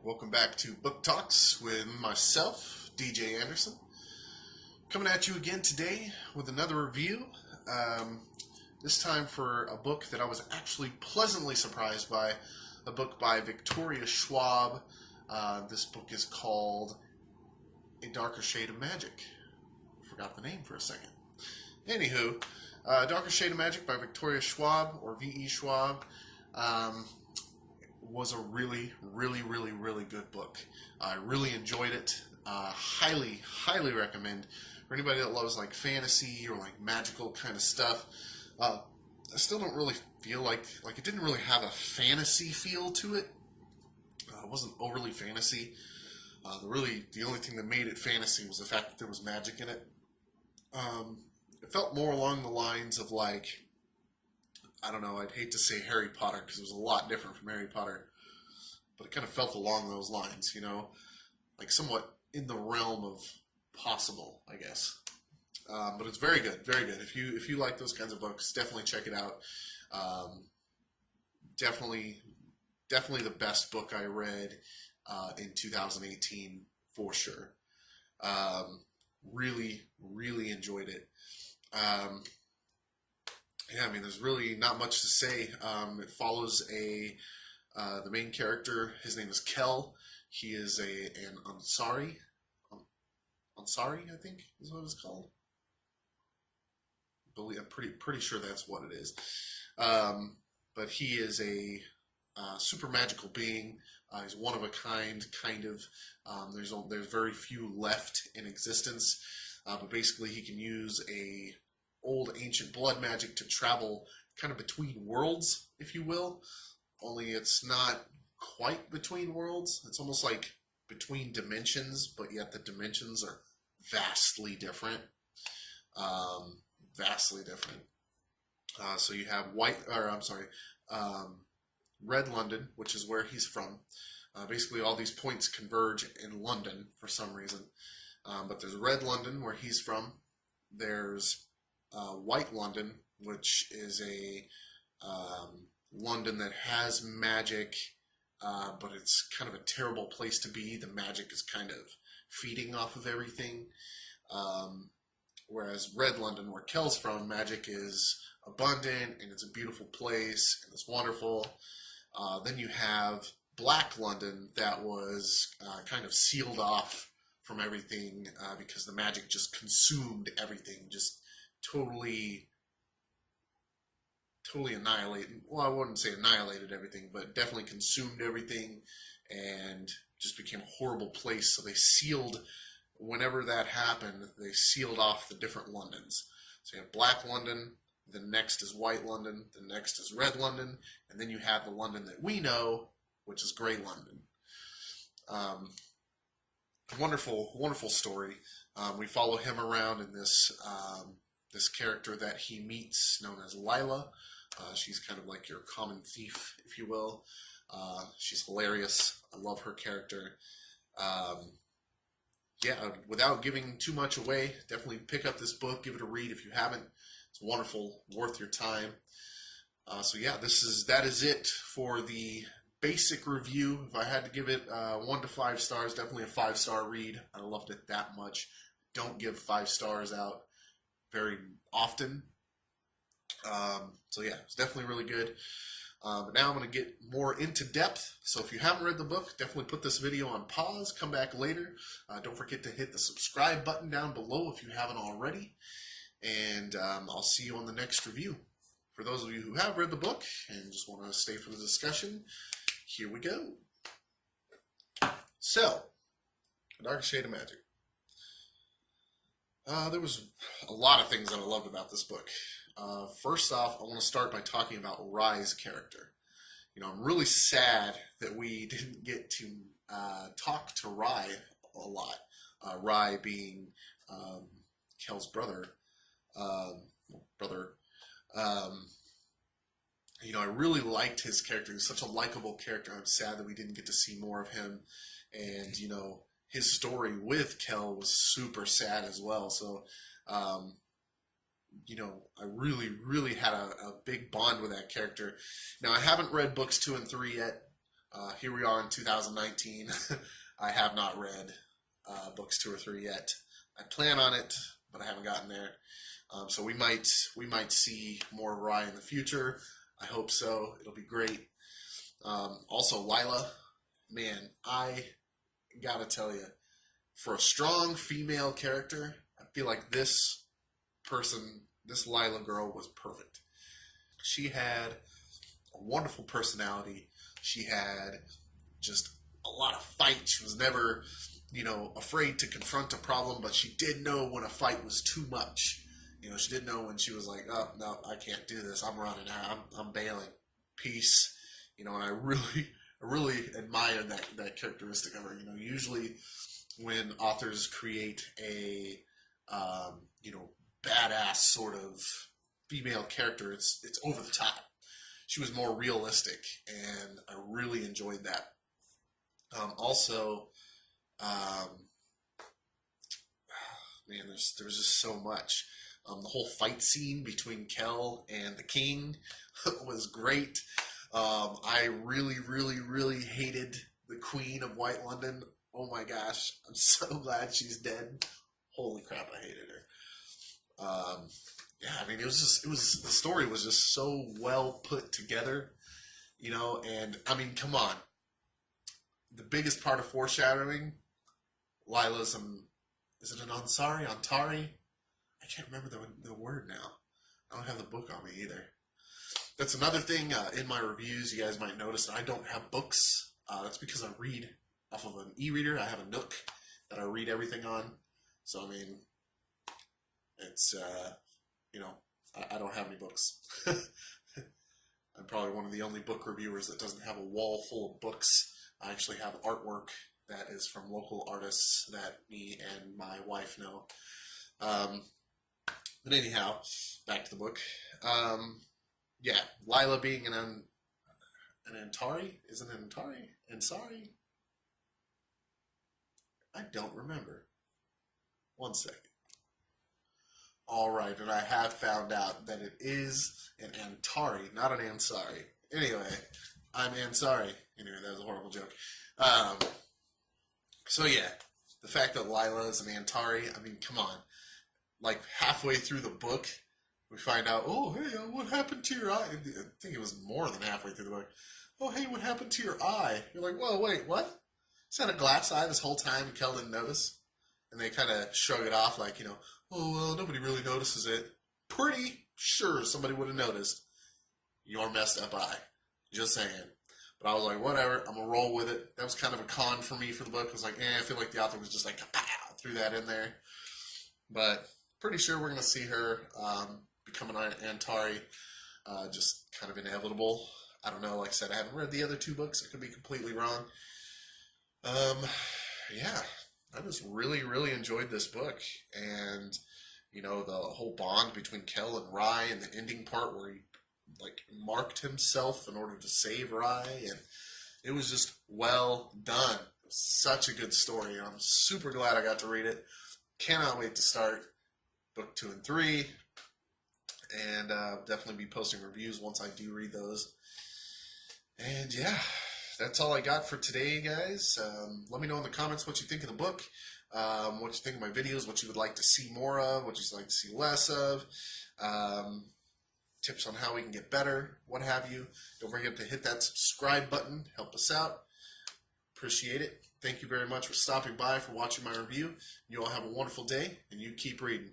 welcome back to Book Talks with myself, DJ Anderson. Coming at you again today with another review. This time for a book that I was actually pleasantly surprised by, a book by Victoria Schwab. This book is called A Darker Shade of Magic. Forgot the name for a second. Anywho, Darker Shade of Magic by Victoria Schwab, or V.E. Schwab. Was a really good book. I really enjoyed it. Highly recommend for anybody that loves like fantasy or like magical kind of stuff. I still don't really feel like it didn't really have a fantasy feel to it. It wasn't overly fantasy. The only thing that made it fantasy was the fact that there was magic in it. It felt more along the lines of like, I don't know, I'd hate to say Harry Potter because it was a lot different from Harry Potter, but it kind of felt along those lines, you know, like somewhat in the realm of possible, I guess. But it's very good, very good. If you like those kinds of books, definitely check it out. Definitely the best book I read in 2018 for sure. Really enjoyed it. Yeah, I mean, there's really not much to say. It follows the main character. His name is Kel. He is an Ansari. Ansari, I think, is what it's called. I'm pretty sure that's what it is. But he is a super magical being. He's one of a kind, kind of. There's very few left in existence. But basically, he can use a old ancient blood magic to travel kind of between worlds, if you will. Only it's not quite between worlds. It's almost like between dimensions, but yet the dimensions are vastly different. Vastly different. So you have Red London, which is where he's from. Basically, all these points converge in London for some reason. But there's Red London, where he's from. There's White London, which is a London that has magic, but it's kind of a terrible place to be. The magic is kind of feeding off of everything. Whereas Red London, where Kel's from, magic is abundant and it's a beautiful place and it's wonderful. Then you have Black London that was kind of sealed off from everything because the magic just consumed everything, just totally annihilated. Well, I wouldn't say annihilated everything, but definitely consumed everything and just became a horrible place. So they sealed, whenever that happened, they sealed off the different Londons. So you have Black London, the next is White London, the next is Red London, and then you have the London that we know, which is Grey London. Wonderful story. We follow him around in this character that he meets, known as Lila. She's kind of like your common thief, if you will. She's hilarious. I love her character. Without giving too much away, definitely pick up this book, give it a read if you haven't. It's wonderful, worth your time. That is it for the basic review. If I had to give it 1 to 5 stars, definitely a 5-star read. I loved it that much. Don't give 5 stars out very often. It's definitely really good. But now I'm going to get more into depth. So if you haven't read the book, definitely put this video on pause. Come back later. Don't forget to hit the subscribe button down below if you haven't already. And I'll see you on the next review. For those of you who have read the book and just want to stay for the discussion, here we go. So, A Darker Shade of Magic. There was a lot of things that I loved about this book. First off, I want to start by talking about Rye's character. You know, I'm really sad that we didn't get to talk to Rye a lot. Rye being Kel's brother. You know, I really liked his character. He's such a likable character. I'm sad that we didn't get to see more of him. And, you know, his story with Kel was super sad as well. So, you know, I really had a big bond with that character. Now, I haven't read books 2 and 3 yet. Here we are in 2019. I have not read books 2 or 3 yet. I plan on it, but I haven't gotten there. So we might see more of Rye in the future. I hope so. It'll be great. Also, Lila, man, I gotta tell you, for a strong female character, I feel like this Lila girl was perfect. She had a wonderful personality. She had just a lot of fight. She was never, afraid to confront a problem, but she did know when a fight was too much. She did know when she was like, oh, no, I can't do this. I'm running out. I'm bailing. Peace. And I really admire that characteristic of her. Usually when authors create a, badass sort of female character, it's over the top. She was more realistic, and I really enjoyed that. Also, man, there's just so much. The whole fight scene between Kell and the King was great. I really, really, really hated the Queen of White London. Oh my gosh, I'm so glad she's dead. Holy crap, I hated her. Yeah, I mean, the story was just so well put together, and I mean, come on. The biggest part of foreshadowing, Lila's is it an Antari? I can't remember the word now. I don't have the book on me either. That's another thing in my reviews. You guys might notice that I don't have books. That's because I read off of an e-reader. I have a Nook that I read everything on. So, I mean, it's, I don't have any books. I'm probably one of the only book reviewers that doesn't have a wall full of books. I actually have artwork that is from local artists that me and my wife know. But anyhow, back to the book. Yeah, Lila being an Antari? Is it an Antari? Ansari? I don't remember. One second. Alright, and I have found out that it is an Antari, not an Ansari. Anyway, I'm Ansari. Anyway, that was a horrible joke. So yeah, the fact that Lila is an Antari, I mean, come on. Like, halfway through the book, we find out, oh, hey, what happened to your eye? I think it was more than halfway through the book. Oh, hey, what happened to your eye? You're like, whoa, wait, what? Is that a glass eye this whole time and Kel didn't notice? And they kind of shrug it off like, oh, well, nobody really notices it. Pretty sure somebody would have noticed your messed up eye. Just saying. But I was like, whatever, I'm going to roll with it. That was kind of a con for me for the book. I was like, I feel like the author was just like, pow, threw that in there. But pretty sure we're going to see her become an Antari, just kind of inevitable. I don't know, like I said, I haven't read the other 2 books. I could be completely wrong. Yeah, I just really, really enjoyed this book. And, the whole bond between Kell and Rye and the ending part where he, marked himself in order to save Rye. And it was just well done. It was such a good story. I'm super glad I got to read it. Cannot wait to start book 2 and 3. And definitely be posting reviews once I do read those. And yeah, that's all I got for today, guys. Let me know in the comments what you think of the book, what you think of my videos, what you would like to see more of, what you'd like to see less of, tips on how we can get better, what have you. Don't forget to hit that subscribe button. Help us out. Appreciate it. Thank you very much for stopping by, for watching my review. You all have a wonderful day, and you keep reading.